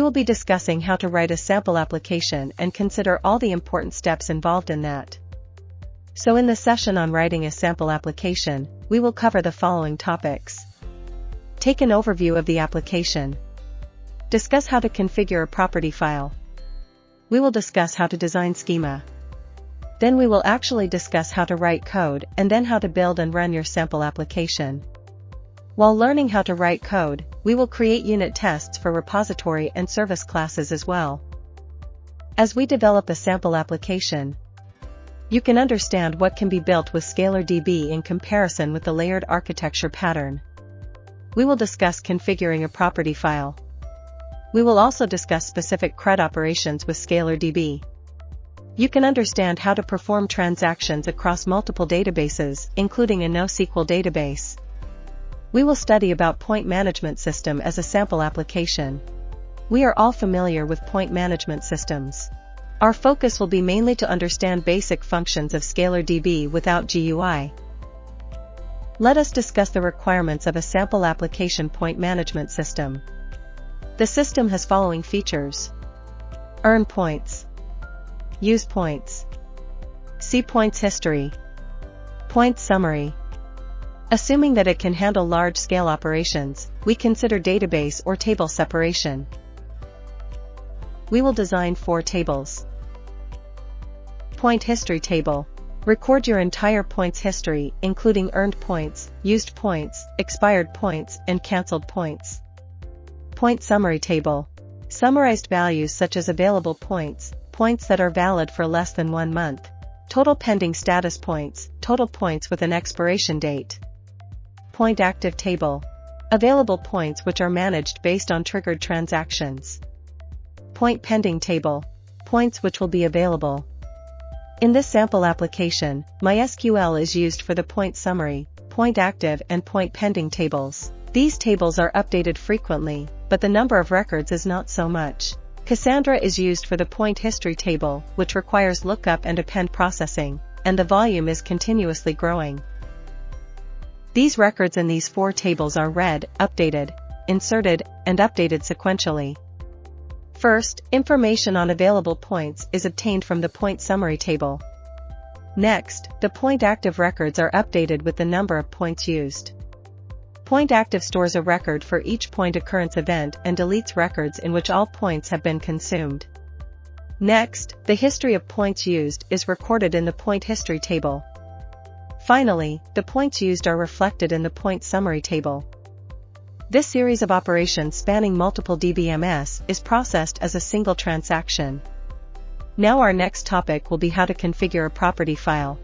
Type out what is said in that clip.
will be discussing how to write a sample application and consider all the important steps involved in that. So in the session on writing a sample application, we will cover the following topics. Take an overview of the application. Discuss how to configure a property file. We will discuss how to design schema. Then we will actually discuss how to write code and then how to build and run your sample application. While learning how to write code, we will create unit tests for repository and service classes as well. As we develop a sample application, you can understand what can be built with ScalarDB in comparison with the layered architecture pattern. We will discuss configuring a property file. We will also discuss specific CRUD operations with ScalarDB. You can understand how to perform transactions across multiple databases, including a NoSQL database. We will study about point management system as a sample application. We are all familiar with point management systems. Our focus will be mainly to understand basic functions of ScalarDB without GUI. Let us discuss the requirements of a sample application point management system. The system has following features: earn points, use points, see points history, points summary. Assuming that it can handle large-scale operations, we consider database or table separation. We will design 4 tables. Point history table. Record your entire points history, including earned points, used points, expired points, and cancelled points. Point summary table. Summarized values such as available points, points that are valid for less than 1 month, total pending status points, total points with an expiration date. Point active table. Available points which are managed based on triggered transactions. Point pending table. Points which will be available. In this sample application, MySQL is used for the point summary, point active and point pending tables. These tables are updated frequently, but the number of records is not so much. Cassandra is used for the point history table, which requires lookup and append processing, and the volume is continuously growing. These records in these 4 tables are read, updated, inserted, and updated sequentially. First, information on available points is obtained from the point summary table. Next, the point active records are updated with the number of points used. Point active stores a record for each point occurrence event and deletes records in which all points have been consumed. Next, the history of points used is recorded in the point history table. Finally, the points used are reflected in the point summary table. This series of operations spanning multiple DBMS is processed as a single transaction. Now our next topic will be how to configure a property file.